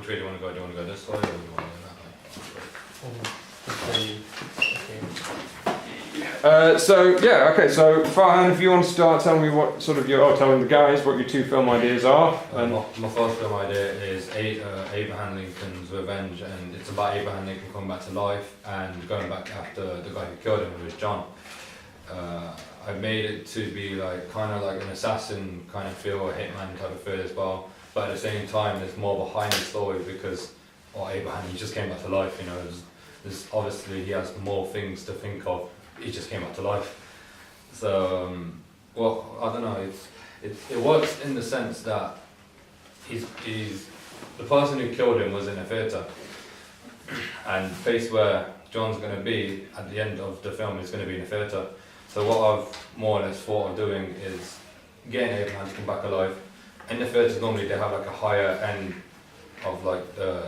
tree do you want to go? Do you want to go this way or do you want to go that way? So Farhaan, if you want to start, tell me what sort of telling the guys what your two film ideas are. My first film idea is Abraham Lincoln's Revenge, and it's about Abraham Lincoln coming back to life and going back after the guy who killed him, who was John. I made it to be kind of like an assassin kind of feel, a hitman type of feel as well. But at the same time, there's more behind the story because Abraham, he just came back to life. You know, there's obviously he has more things to think of. He just came back to life. So, I don't know. It works in the sense that he's the person who killed him was in a theatre, and the place where John's going to be at the end of the film is going to be in a theatre. So what I've more or less thought of doing is getting Abraham to come back alive. In the theatres normally they have like a higher end of the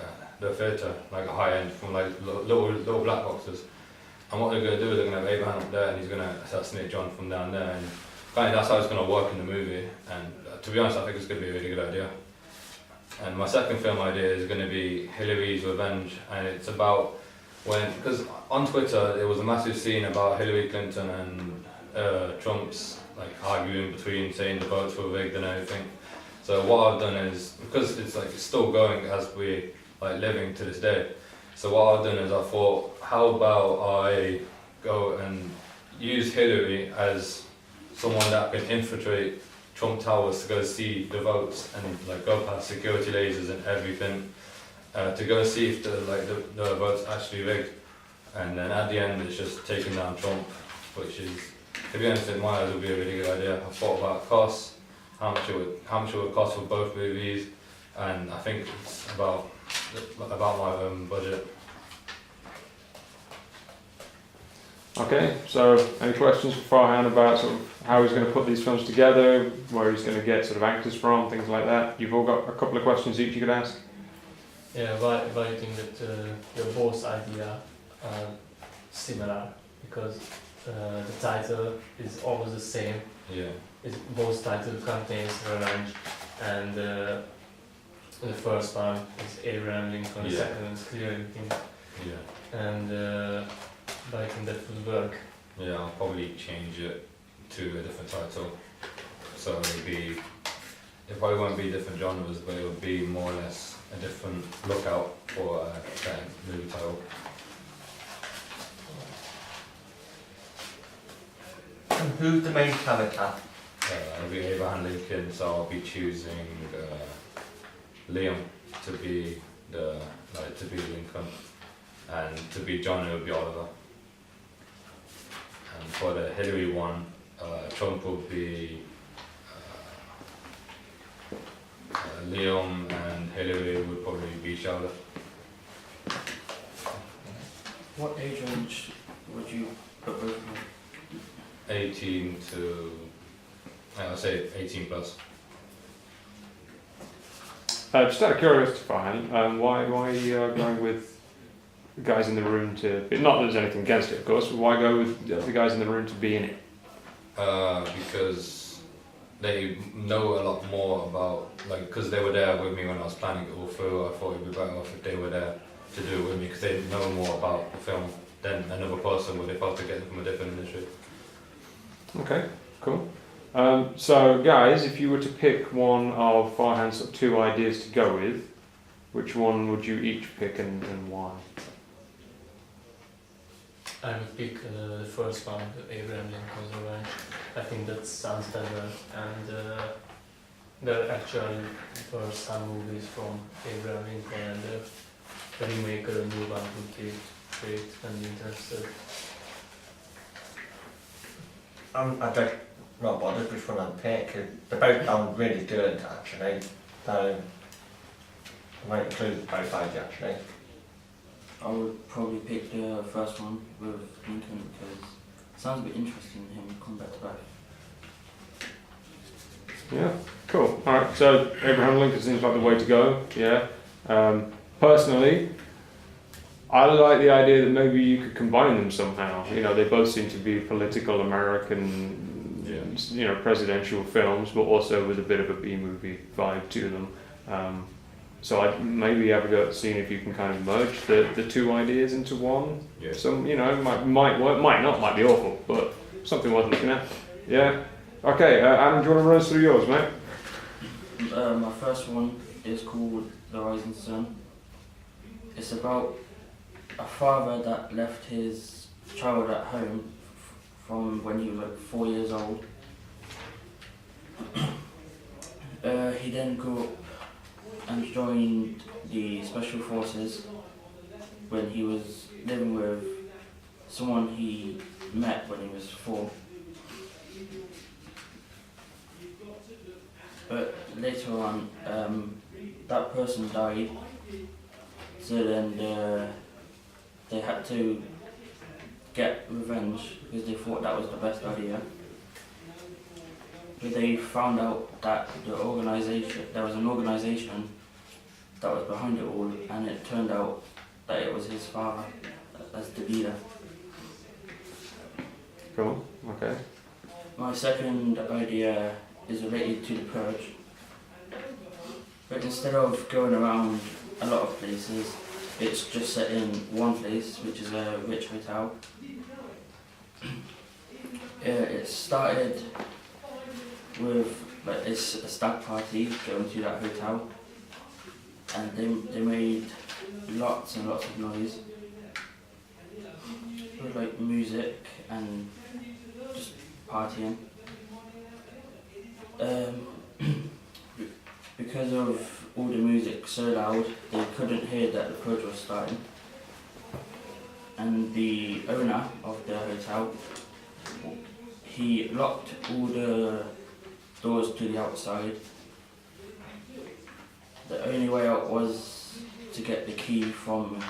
theatre, like a high end from like little black boxes. And what they're going to do is they're going to have Abraham up there and he's going to assassinate John from down there. And kind of that's how it's going to work in the movie. And to be honest, I think it's going to be a really good idea. And my second film idea is going to be Hillary's Revenge, and it's about because on Twitter there was a massive scene about Hillary Clinton and Trump's arguing between saying the votes were rigged and everything. So what I've done is, because it's still going as we living to this day. So what I've done is I thought, how about I go and use Hillary as someone that can infiltrate Trump Towers to go see the votes and go past security lasers and everything to go see if the votes actually rigged. And then at the end it's just taking down Trump, which is, to be honest, in my eyes would be a really good idea. I thought about costs, how much it would cost for both movies, and I think it's about my budget. Okay, so any questions for Farhaan about sort of how he's going to put these films together, where he's going to get sort of actors from, things like that? You've all got a couple of questions each you could ask. Yeah, why do you think that your both idea are similar? Because the title is almost the same. Yeah. Both title contains revenge, and the first one is Abraham Lincoln, the second is clearly Lincoln. Yeah. And I think that would work. Yeah, I'll probably change it to a different title. So it probably won't be different genres, but it would be more or less a different lookout for that movie title. And who's the main character? It'll be Abraham Lincoln, so I'll be choosing Liam to be Lincoln, and to be John it would be Oliver. And for the Hillary one, Trump will be Liam, and Hillary would probably be Charlotte. What age range would you put both of them? 18 to, I would say 18 plus. Just out of curiosity, Farhaan, why are you going with the guys in the room to be, not that there's anything against it, of course, but why go with the guys in the room to be in it? Because they know a lot more about, because they were there with me when I was planning it all through. I thought it would be better off if they were there to do it with me, because they know more about the film than another person would if I was to get them from a different industry. Okay, cool. So guys, if you were to pick one of Farhaan's two ideas to go with, which one would you each pick and why? I would pick the first one, the Abraham Lincoln's Revenge. I think that sounds better, and there are actually some movies from Abraham Lincoln, and the remake or the new one would be great and interested. I don't not bothered which one I'd pick. They both sound really good actually. So I might include both sides actually. I would probably pick the first one with Lincoln because it sounds a bit interesting him coming back to both. Yeah, cool. Alright, so Abraham Lincoln seems like the way to go, yeah. Personally, I like the idea that maybe you could combine them somehow. You know, they both seem to be political American, presidential films, but also with a bit of a B-movie vibe to them. So I'd maybe have a go at seeing if you can kind of merge the two ideas into one. Yeah. Some, might work, might not, might be awful, but something worth looking at. Yeah. Okay, Adam, do you want to run us through yours, mate? My first one is called The Rising Sun. It's about a father that left his child at home from when he was like 4 years old. He then grew up and joined the Special Forces when he was living with someone he met when he was 4. But later on, that person died, so then they had to get revenge because they thought that was the best idea. But they found out that there was an organisation that was behind it all, and it turned out that it was his father as the leader. Cool. Okay. My second idea is related to the purge, but instead of going around a lot of places, it's just set in one place, which is a rich hotel. It started with it's a stag party going to that hotel, and they made lots and lots of noise with like music and just partying. Because of all the music so loud, they couldn't hear that the purge was starting. And the owner of the hotel, he locked all the doors to the outside. The only way out was to get the key from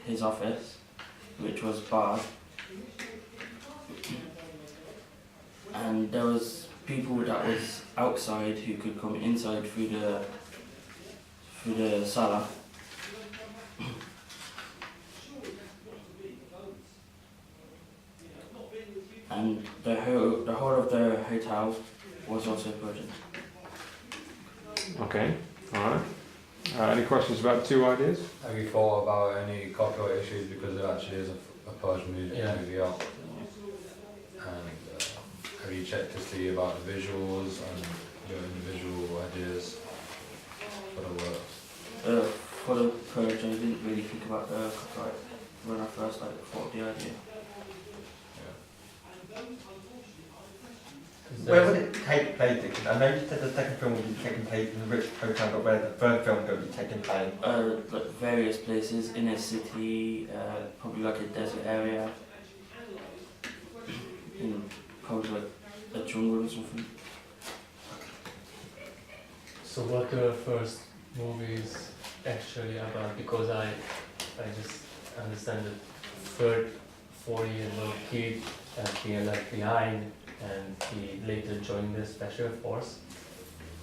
his office, which was barred. And there was people that was outside who could come inside through the cellar. And the whole of the hotel was also purged. Okay. All right. Any questions about the two ideas? Have you thought about any copyright issues because there actually is a Persian movie out? And have you checked to see about the visuals and your individual ideas for the work? For the purge, I didn't really think about the copyright when I first thought of the idea. Where would it take place? Because I know you said the second film would be taking place in the rich hotel, but where the third film would be taking place? Like various places in a city, probably like a desert area, probably like a jungle or something. So what the first movie is actually about? Because I just understand that third 4-year-old kid that he left behind, and he later joined the special force,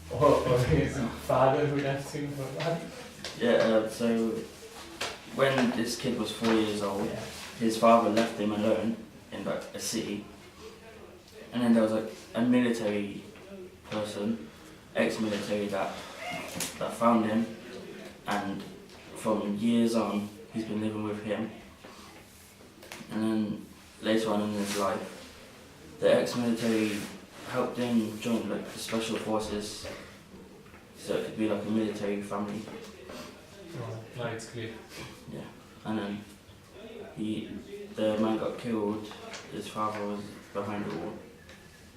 or his father who left him for that. Yeah. So when this kid was 4 years old, his father left him alone in like a city, and then there was like a military person, ex-military that found him, and from years on he's been living with him. And then later on in his life, the ex-military helped him join like the special forces, so it could be like a military family. Now it's clear. Yeah, and then the man got killed. His father was behind the wall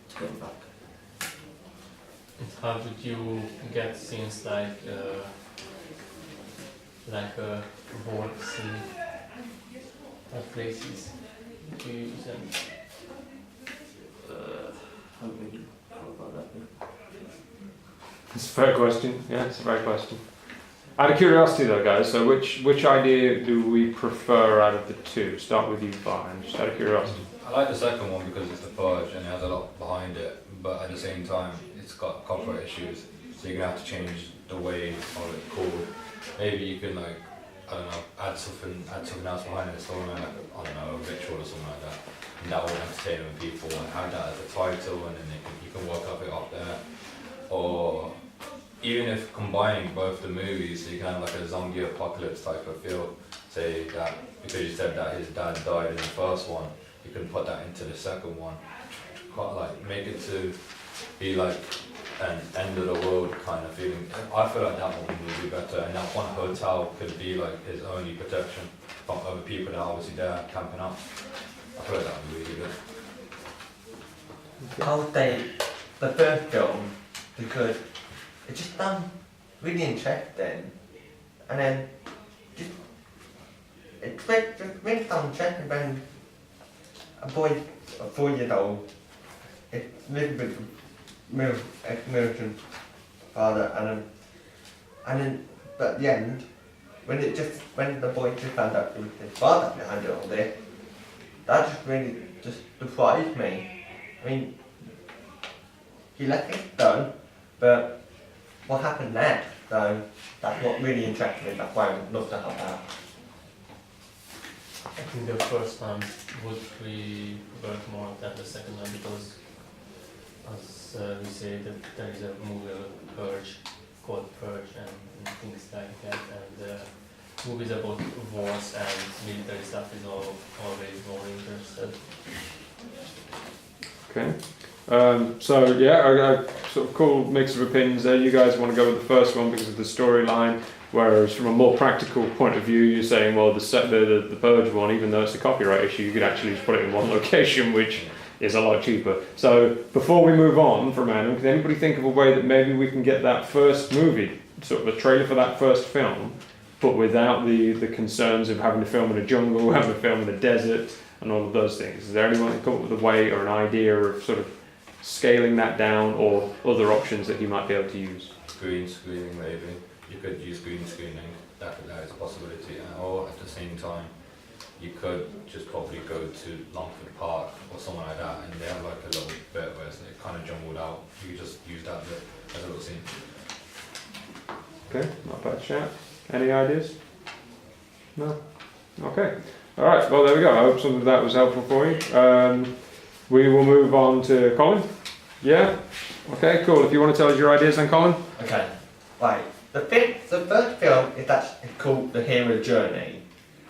to get him back. And how did you get scenes like a war scene at places you use them? I haven't really thought about that bit. It's a fair question. Yeah, it's a fair question. Out of curiosity, though, guys. So, which idea do we prefer out of the two? Start with you, Farhaan. Just out of curiosity. I like the second one because it's the purge and it has a lot behind it, but at the same time, it's got copyright issues, so you're gonna have to change the way of it's called. Maybe you can add something else behind it, something like a ritual or something like that, and that will entertain people and have that as a title, and then you can work up it up there. Or even if combining both the movies, so you can have like a zombie apocalypse type of feel. Say that because you said that his dad died in the first one, you can put that into the second one. Quite like make it to be like an end of the world kind of feeling. I feel like that one would be better, and that one hotel could be like his only protection from other people that are obviously there camping out. I feel like that would be really good. I would say the first film, because it just really interesting, and then just it just really interesting when a boy, a 4-year-old, is living with ex-American father, and then but at the end, when the boy just found out it was his father behind all this, that just really just surprised me. I mean, he let it done, but what happened next? So that's what really interested me. That's why I would love to have that. I think the first one would be worth more than the second one because, as we say, that there is a movie Purge called Purge and things like that, and movies about wars and military stuff is always more interested. Okay. So yeah, I sort of cool mix of opinions there. You guys want to go with the first one because of the storyline, whereas from a more practical point of view, you're saying, well, the Purge one, even though it's a copyright issue, you could actually just put it in one location, which is a lot cheaper. So before we move on from Adam, can anybody think of a way that maybe we can get that first movie, sort of a trailer for that first film, but without the concerns of having to film in a jungle, having to film in a desert, and all of those things? Is there anyone that come up with a way or an idea of sort of scaling that down, or other options that you might be able to use? Green screening maybe. You could use green screening, that is a possibility. Or at the same time, you could just probably go to Longford Park or somewhere like that, and they have like a little bit where it's kind of jumbled out. You could just use that bit as a little scene. Okay, not a bad shout. Any ideas? No? Okay. Alright, well there we go. I hope some of that was helpful for you. We will move on to Colin. Yeah? Okay, cool. If you want to tell us your ideas then, Colin. Okay, right. The first film is called The Hero Journey,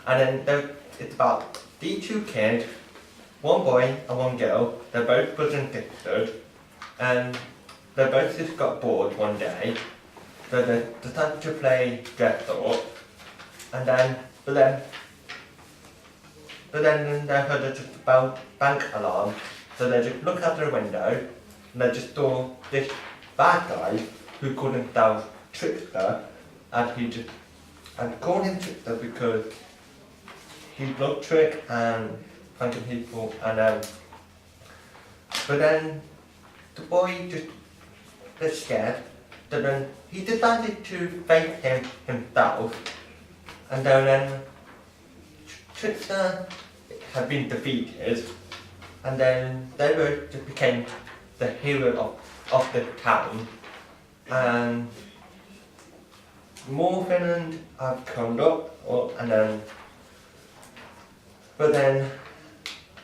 and then it's about these two kids, one boy and one girl. They're both brothers and sisters, and they both just got bored one day, so they decided to play dress up, and then but then they heard a bank alarm, so they just looked out the window, and they just saw this bad guy who called himself Trickster, and called him Trickster because he loved trick and pranking people, and but then the boy just got scared, so then he decided to face him himself, and then Trickster had been defeated, and then they just became the hero of the town, and more Finland have come up, but then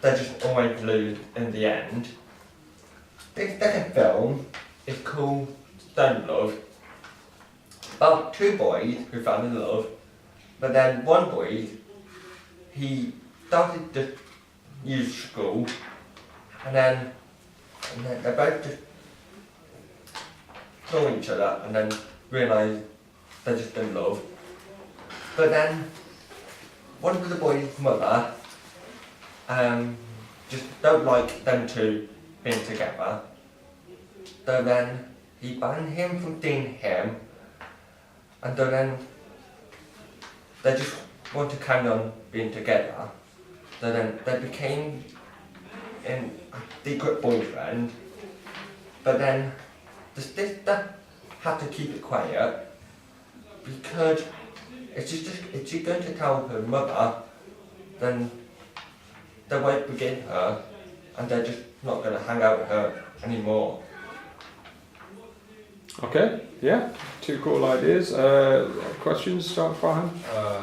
they just always lose in the end. The second film is called Stone Love, about two boys who fell in love, but then one boy, he started to use school, and then they both just saw each other and then realised they're just in love. But then one of the boys' mother just don't like them two being together. So then he banned him from seeing him, and so then they just want to carry on being together. So then they became a secret boyfriend, but then the sister had to keep it quiet because if she's going to tell her mother, then they won't forgive her, and they're just not going to hang out with her anymore. Okay, yeah, two cool ideas. Questions, start with Farhaan?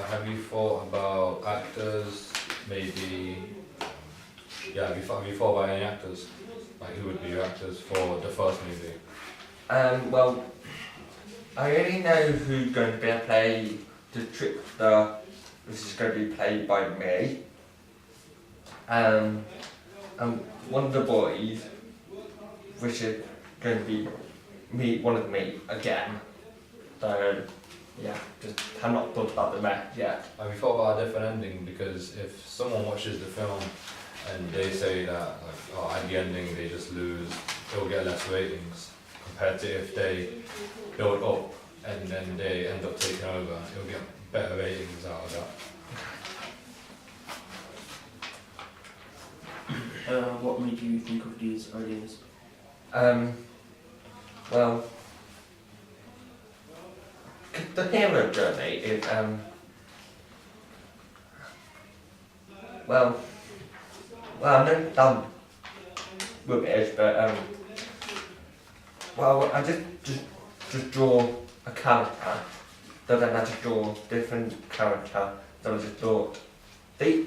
Have you thought about actors, maybe, have you thought about any actors? Like who would be your actors for the first movie? Well, I only know who's going to be a play the trickster, which is going to be played by me. And one of the boys, which is going to be one of me again. So, yeah, just have not thought about the rest yet. Have you thought about a different ending? Because if someone watches the film and they say that at the ending they just lose, they'll get less ratings compared to if they build up and then they end up taking over, you'll get better ratings out of that. What made you think of these ideas? Well, the hero journey is, well, I know some rubbish, but, well, I just draw a character, so then I just draw different character, so I just thought,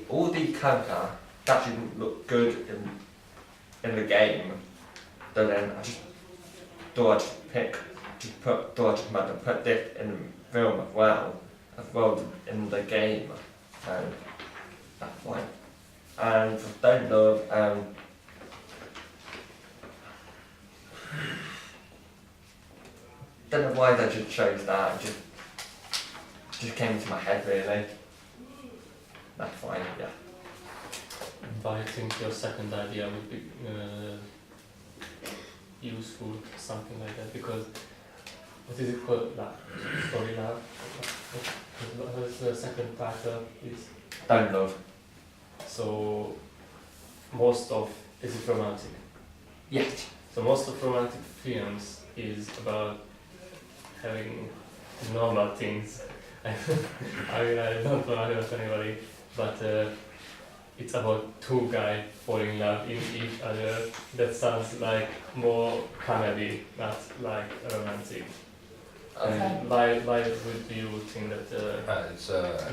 all these characters actually look good in the game, so then I just thought I'd put this in the film as well in the game, so that's why. And for Stone Love, don't know why they just chose that, it just came into my head really. That's fine, yeah. But I think your second idea would be useful, something like that, because what is it called? Story love? What is the second title? Is Stone Love. so most of is it romantic? Yes. So most of romantic films is about having normal things. I mean, I don't want to hurt anybody, but it's about two guys falling in love in each other. That sounds like more comedy, not like romantic. And why would you think that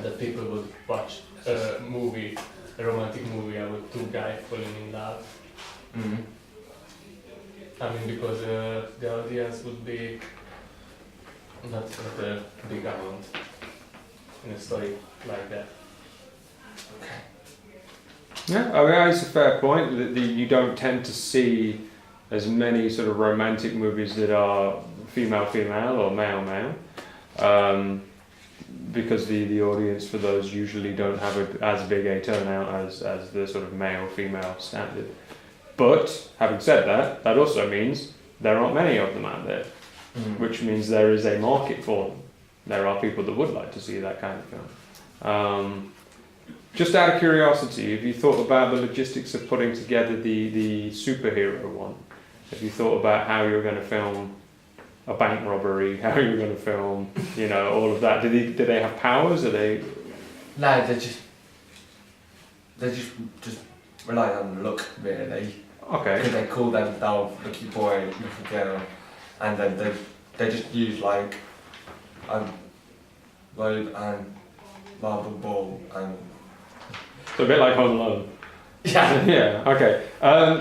that people would watch a romantic movie about two guys falling in love? Mm-hmm. I mean, because the audience would be not a big amount in a story like that. Yeah, I mean, it's a fair point that you don't tend to see as many sort of romantic movies that are female-female or male-male, because the audience for those usually don't have as big a turnout as the sort of male-female standard. But having said that, that also means there aren't many of them out there, which means there is a market for them. There are people that would like to see that kind of film. Just out of curiosity, have you thought about the logistics of putting together the superhero one? Have you thought about how you're going to film a bank robbery, how you're going to film, all of that? Do they have powers? Are they? No, they just rely on luck really. Okay. Because they call themselves lucky boy, lucky girl, and then they just use like robe and marble ball and. So a bit like Home Alone. Yeah. Yeah. Okay.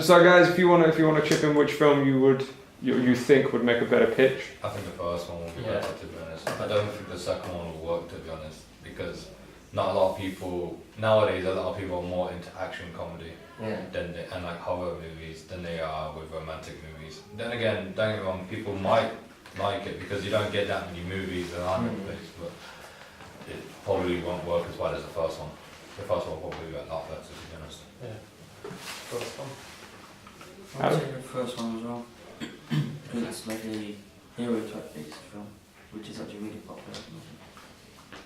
So guys, if you want to chip in, which film you think would make a better pitch? I think the first one will be better, to be honest. I don't think the second one will work, to be honest, because not a lot of people nowadays. A lot of people are more into action comedy and like horror movies than they are with romantic movies. Then again, don't get me wrong, people might like it because you don't get that many movies around Netflix, but it probably won't work as well as the first one. The first one probably went a lot better, to be honest. Yeah. First one. I'd say the first one as well. Because it's like a hero type based film, which is actually really popular at the moment.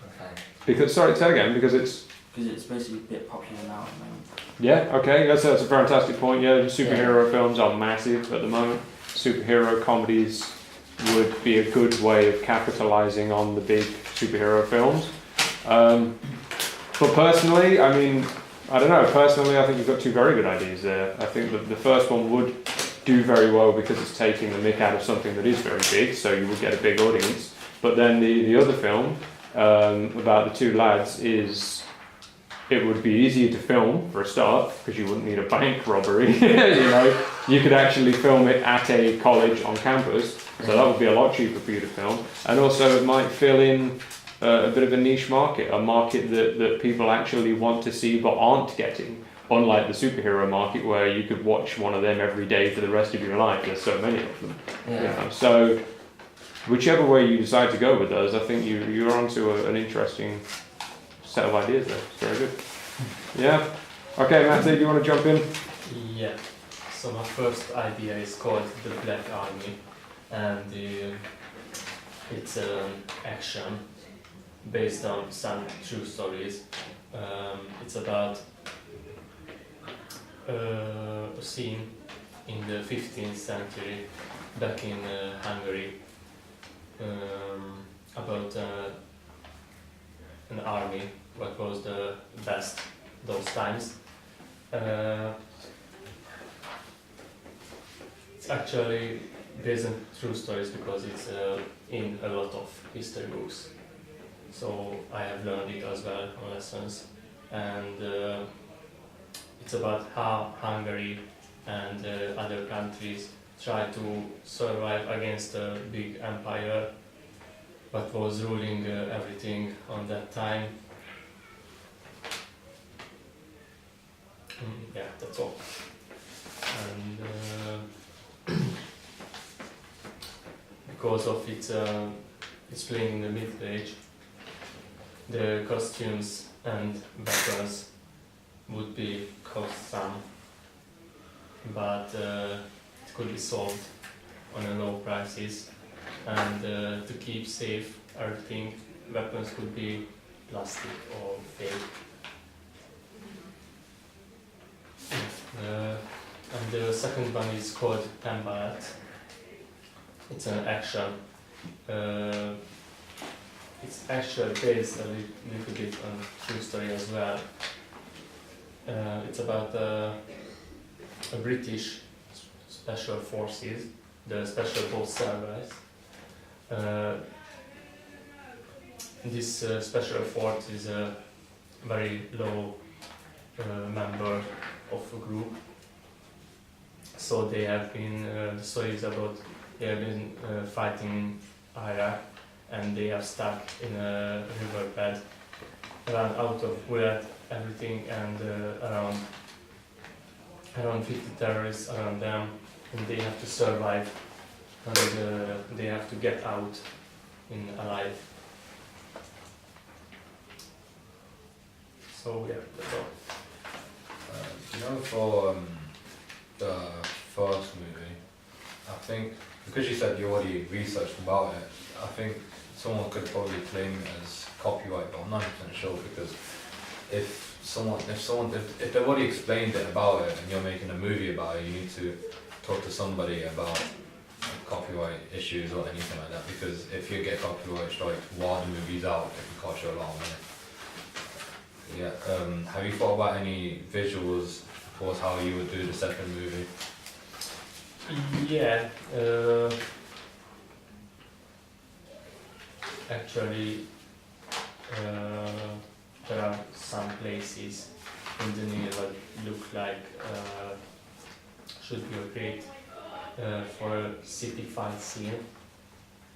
Okay. Because say it again, because it's. Because it's basically a bit popular now at the moment. Yeah. Okay. That's a fantastic point. Yeah, the superhero films are massive at the moment. Superhero comedies would be a good way of capitalising on the big superhero films. But personally, I mean, I don't know. Personally, I think you've got two very good ideas there. I think that the first one would do very well because it's taking the mick out of something that is very big, so you would get a big audience. But then the other film about the two lads is it would be easier to film for a start because you wouldn't need a bank robbery. You know, you could actually film it at a college on campus, so that would be a lot cheaper for you to film. And also, it might fill in a bit of a niche market, a market that people actually want to see but aren't getting. Unlike the superhero market, where you could watch one of them every day for the rest of your life. There's so many of them. Yeah. You know? So, whichever way you decide to go with those, I think you're onto an interesting set of ideas there. It's very good. Yeah. Okay, Matthew, do you want to jump in? Yeah. So my first idea is called the Black Army, and it's an action based on some true stories. It's about a scene in the 15th century back in Hungary, about an army what was the best those times. It's actually based on true stories because it's in a lot of history books. So I have learned it as well on lessons, and it's about how Hungary and other countries try to survive against a big empire that was ruling everything on that time. Yeah, that's all. And because of it's playing in the Middle Age, the costumes and weapons would be cost some, but it could be sold on a low prices, and to keep safe everything, weapons could be plastic or fake. And the second one is called Tembalet. It's an action. It's actually based a little bit on true story as well. It's about a British special forces, the Special Force Service. This special force is a very low member of a group. So they have been, the story is about they have been fighting in Iraq, and they are stuck in a riverbed, run out of bullet, everything, and around 50 terrorists around them, and they have to survive, and they have to get out in alive. So yeah, that's all. You know, for the first movie, I think, because you said you already researched about it, I think someone could probably claim it as copyright, but I'm not 100% sure, because if they've already explained it about it and you're making a movie about it, you need to talk to somebody about copyright issues or anything like that, because if you get copyright strike while the movie's out, it can cost you a lot of money. Yeah, have you thought about any visuals towards how you would do the second movie? Yeah, actually, there are some places in the near that look like should be great for a city fight scene.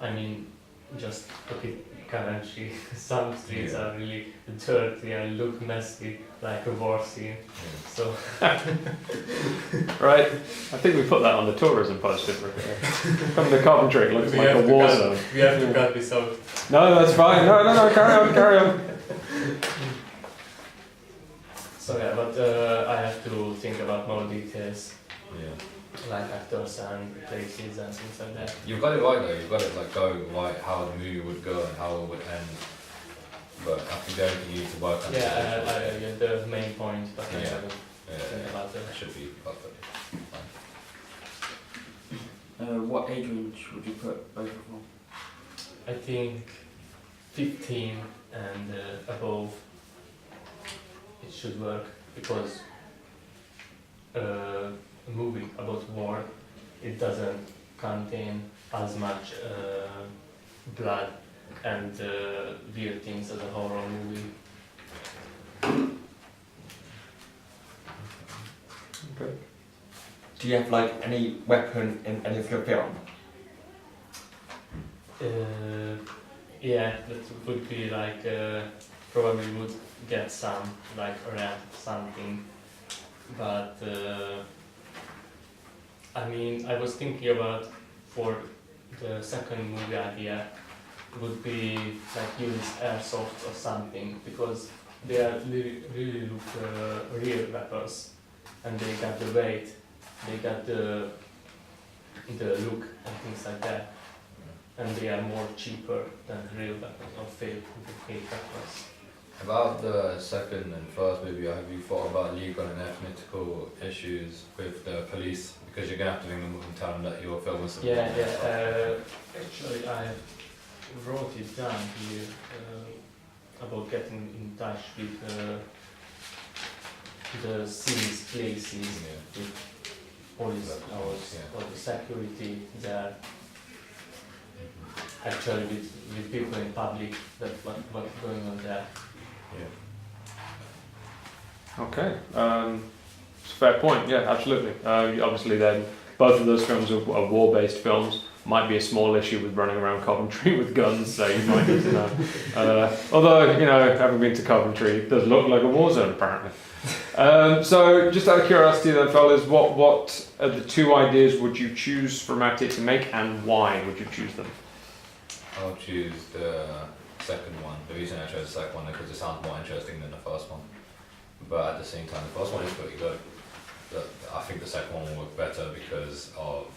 I mean, just look at currently, some streets are really dirty and look messy, like a war scene. So, Right. I think we put that on the tourism post, didn't we? Come to Coventry, it looks like a war zone. we have to cut this out. No, that's fine. No, carry on. So yeah, but I have to think about more details, Yeah. like actors and places and things like that. You've got it right though, you've got it like go right how the movie would go and how it would end. But I think the only thing you need to work on Yeah, I the main point, but I Yeah. haven't think about that it. should be perfect. What age range would you put both of them? I think 15 and above it should work, because a movie about war, it doesn't contain as much blood and weird things as a horror movie. Do you have like any weapon in any of your film? Yeah, that would be like probably would get some like red something, but I mean I was thinking about for the second movie idea would be like use airsoft or something because they are really look real weapons and they got the weight, they got the look and things like that. And they are more cheaper than real weapons or fake weapons. About the second and first movie, have you thought about legal and ethical issues with the police? Because you're going to have to ring them up and tell them that your film is... Yeah. Actually, I wrote it down here about getting in touch with the scenes, places, with police hours or the security there. Actually, with people in public, that what's going on there. Yeah. Okay, it's a fair point. Yeah, absolutely. Obviously, then both of those films are war-based films. Might be a small issue with running around Coventry with guns, so you might need to know. Although, you know, having been to Coventry, it does look like a war zone apparently. So, just out of curiosity, then, fellas, what are the two ideas would you choose for Matty to make, and why would you choose them? I'll choose the second one. The reason I chose the second one is because it sounds more interesting than the first one. But at the same time, the first one is pretty good. I think the second one will work better because of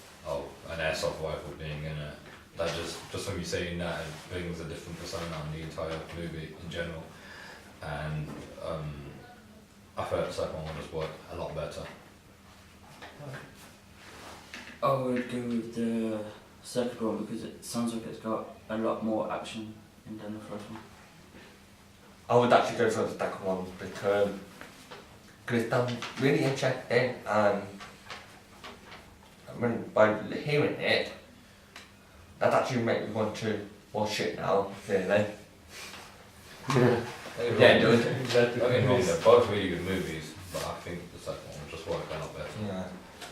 an airsoft rifle being in it. That just from you saying that, it brings a different persona on the entire movie in general. And I feel like the second one will just work a lot better. I would go with the second one because it sounds like it's got a lot more action than the first one. I would actually go for the second one because it's done really interesting, and when by hearing it, that actually makes me want to watch it now, really. Yeah, it does. Don't get me wrong, they're both really good movies, but I think the second one will just work a lot better.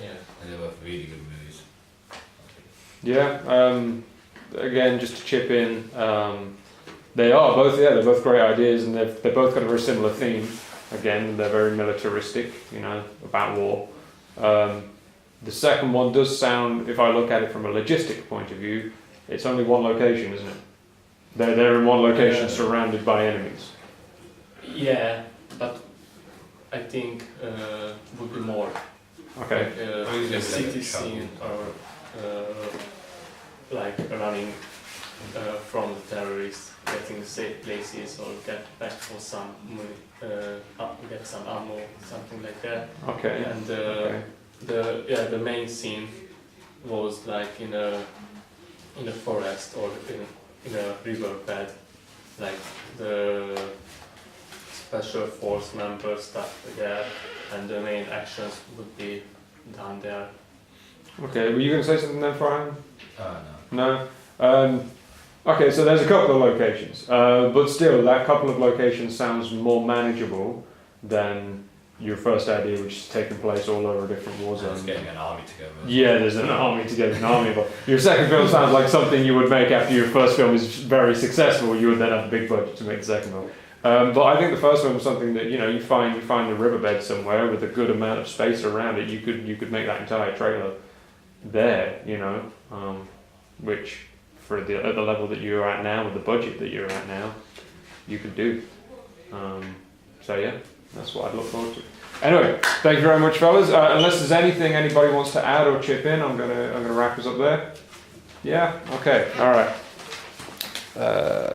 Yeah. And they're both really good movies. Yeah. Again, just to chip in, they're both great ideas, and they've both got a very similar theme. Again, they're very militaristic, you know, about war. The second one does sound, if I look at it from a logistic point of view, it's only one location, isn't it? They're in one location, surrounded by enemies. Yeah, but I think would be more Okay. like a city scene or like running from the terrorists, getting safe places or get back for some money, get some ammo, something like that. Okay. And Okay. the main scene was like in a forest or in a riverbed, like the special force members stuff there, and the main actions would be done there. Okay. Were you going to say something then, Farhaan? No. No. Okay, so there's a couple of locations, but still, that couple of locations sounds more manageable than your first idea, which is taking place all over a different war zone. Just getting an army together. Yeah, there's an army to get an army, but your second film sounds like something you would make after your first film is very successful. You would then have a big budget to make the second film. But I think the first film was something that, you know, you find a riverbed somewhere with a good amount of space around it. You could make that entire trailer there, you know, which at the level that you're at now, with the budget that you're at now, you could do. So yeah, that's what I'd look forward to. Anyway, thank you very much, fellas. Unless there's anything anybody wants to add or chip in, I'm gonna wrap us up there. Yeah. Okay. All right.